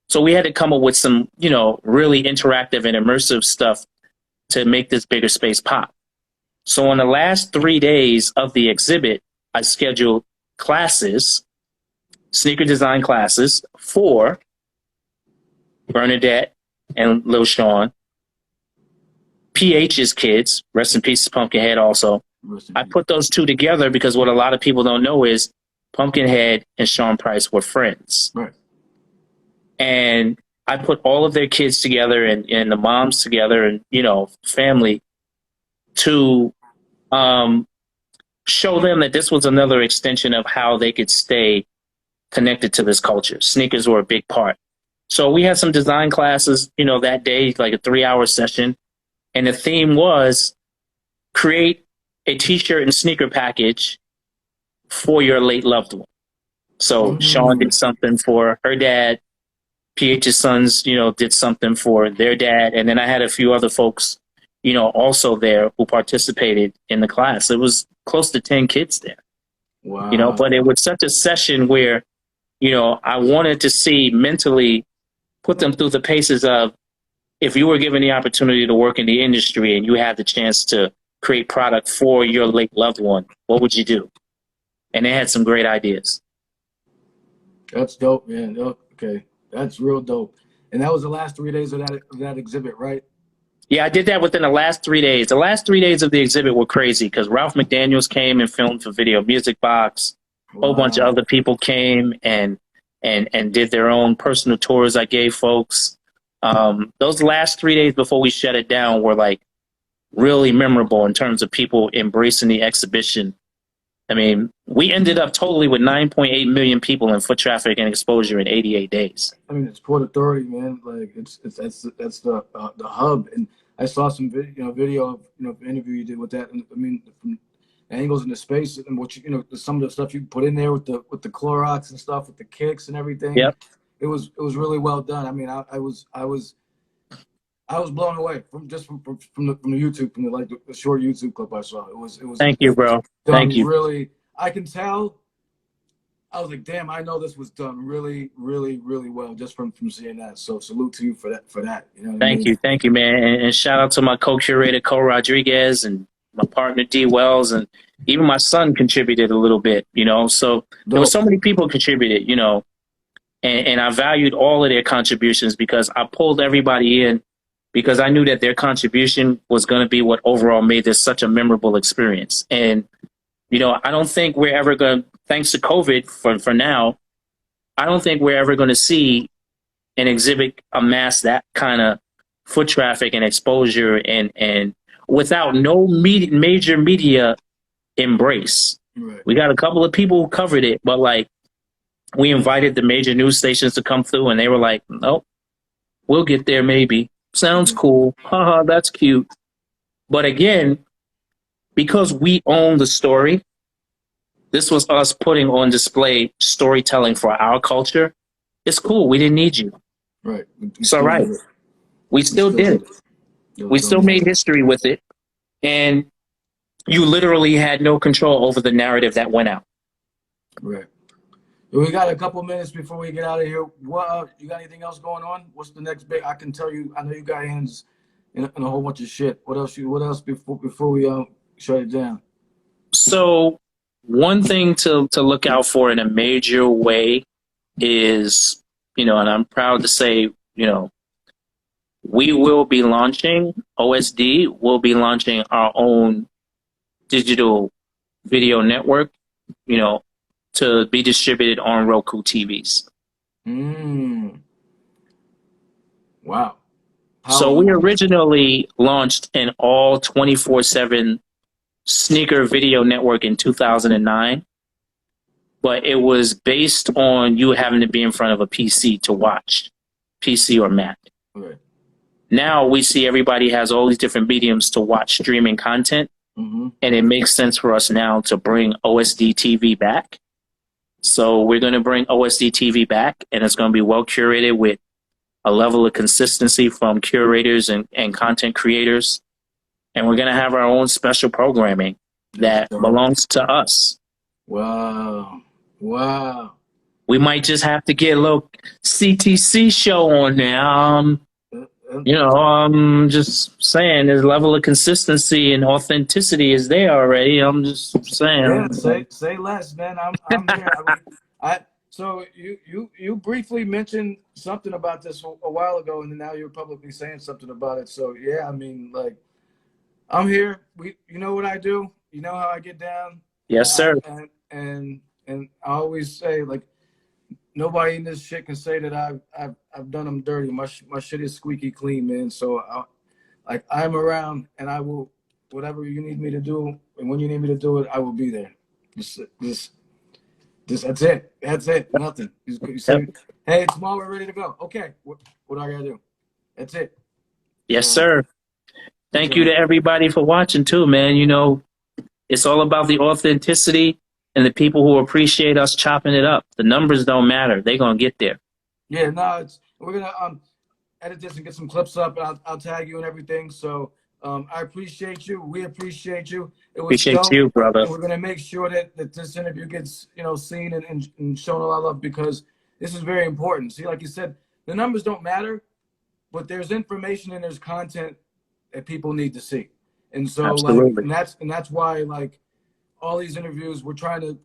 So we had to come up with some, really interactive and immersive stuff to make this bigger space pop. So on the last 3 days of the exhibit, I scheduled classes, sneaker design classes for Bernadette and Lil Sean, PH's kids, rest in peace, Pumpkinhead also. I put those two together because what a lot of people don't know is Pumpkinhead and Sean Price were friends.
Right.
And I put all of their kids together and the moms together and, family to show them that this was another extension of how they could stay connected to this culture. Sneakers were a big part. So we had some design classes, that day, like a 3-hour session. And the theme was create a t-shirt and sneaker package for your late loved one. So Sean did something for her dad. PH's sons, did something for their dad. And then I had a few other folks, also there who participated in the class. It was close to 10 kids there.
Wow.
But it was such a session where, I wanted to see mentally put them through the paces of, if you were given the opportunity to work in the industry and you had the chance to create product for your late loved one, what would you do? And they had some great ideas.
That's dope, man. Okay. That's real dope. And that was the last 3 days of that exhibit, right?
Yeah, I did that within the last 3 days. The last 3 days of the exhibit were crazy because Ralph McDaniels came and filmed for Video Music Box. A whole bunch of other people came and did their own personal tours I gave folks. Those last 3 days before we shut it down were like really memorable in terms of people embracing the exhibition. I mean, we ended up totally with 9.8 million people in foot traffic and exposure in 88 days.
I mean, it's Port Authority, man. Like that's the hub. And I saw some video of the interview you did with that. And I mean, from angles into space and what some of the stuff you put in there with the Clorox and stuff with the kicks and everything.
Yep.
It was really well done. I mean, I was blown away from the YouTube, from the short YouTube clip I saw. It was.
Thank you, bro. Thank you.
Really, I can tell. I was like, damn, I know this was done really, really, really well just from seeing that. So salute to you for that.
Thank you, man. And shout out to my co-curator, Cole Rodriguez, and my partner, D. Wells, and even my son contributed a little bit, So there were so many people contributed, and I valued all of their contributions because I pulled everybody in because I knew that their contribution was going to be what overall made this such a memorable experience. And, I don't think we're ever going to, thanks to COVID for now, I don't think we're ever going to see an exhibit amass that kind of foot traffic and exposure and without no major media embrace.
Right.
We got a couple of people who covered it, but like we invited the major news stations to come through and they were like, nope, we'll get there maybe. Sounds cool. Haha, that's cute. But again, because we own the story, this was us putting on display storytelling for our culture. It's cool. We didn't need you.
Right.
It's all right. We still did it. We still made history with it. And you literally had no control over the narrative that went out.
Right. We got a couple minutes before we get out of here. What you got anything else going on? What's the next big? I can tell you. I know you got hands in a whole bunch of shit. What else before we shut it down?
So one thing to look out for in a major way is, and I'm proud to say, we will be launching, OSD will be launching our own digital video network, you know, to be distributed on Roku TVs.
Mm. Wow.
So we
Powerful.
originally launched an all 24/7 sneaker video network in 2009, but it was based on you having to be in front of a PC to watch, PC or Mac.
Right.
Now we see everybody has all these different mediums to watch streaming content,
Mm-hmm.
and it makes sense for us now to bring OSD TV back. So we're going to bring OSD TV back, and it's going to be well curated with a level of consistency from curators and content creators. And we're going to have our own special programming that belongs to us.
Wow. Wow.
We might just have to get a little CTC show on there. I'm just saying, there's a level of consistency and authenticity is there already. I'm just saying.
Yeah, say less, man. I'm here. So you briefly mentioned something about this a while ago, and now you're publicly saying something about it. So yeah, I mean, like, I'm here. You know what I do. You know how I get down.
Yes, sir.
And I always say, like, nobody in this shit can say that I've done them dirty. My shit is squeaky clean, man. So I'm around, and I will, whatever you need me to do, and when you need me to do it, I will be there. Just that's it. That's it. Nothing. You say, hey, tomorrow we're ready to go. Okay, what I gotta do? That's it.
Yes, sir. Thank you to everybody for watching too, man. You know, it's all about the authenticity and the people who appreciate us chopping it up. The numbers don't matter. They're gonna get there.
Yeah, no, we're gonna edit this and get some clips up, and I'll tag you and everything. So I appreciate you. We appreciate you. It was
Appreciate
dope.
you, brother.
And we're gonna make sure that this interview gets seen and shown a lot of love, because this is very important. See, like you said, the numbers don't matter, but there's information and there's content that people need to see. And so
Absolutely.
like that's why, like, all these interviews we're trying to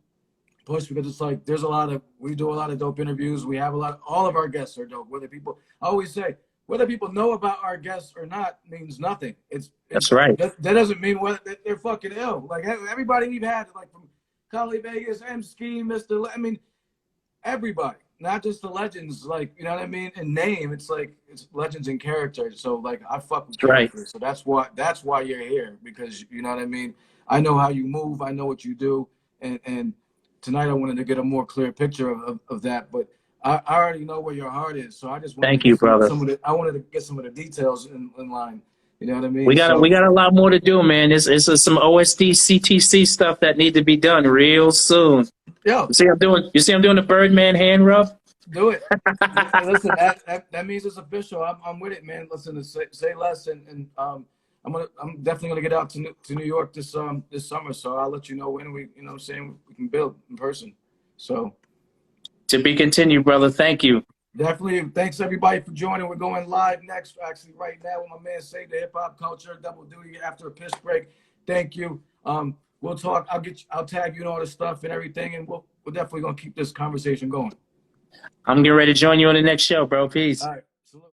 push, because it's like we do a lot of dope interviews. We have all of our guests are dope. I always say, whether people know about our guests or not means nothing.
That's right.
That doesn't mean they're fucking ill. Like, everybody we've had, like, from Kali Vegas, M Scheme, I mean, everybody, not just the legends, like, you know what I mean? In name, it's like, it's legends in character. So, like, I fuck with character. Right. So that's why you're here, because, you know what I mean? I know how you move. I know what you do. And tonight I wanted to get a more clear picture of that. But I already know where your heart is. So I just wanted to get I wanted to get some of the details in line. You know what I mean?
We got a lot more to do, man. It's some OSD CTC stuff that need to be done real soon.
Yo,
you see I'm doing the Birdman hand rub?
Do it. Listen, that means it's official. I'm with it, man. Listen, say less, and I'm definitely gonna get out to New York this summer. So I'll let you know when we can build in person. So
to be continued, brother. Thank you.
Definitely. Thanks everybody for joining. We're going live next, actually right now, with my man Save the Hip Hop Culture, double duty after a piss break. Thank you. We'll talk. I'll tag you and all this stuff and everything, and we're definitely gonna keep this conversation going.
I'm getting ready to join you on the next show, bro. Peace.
All right.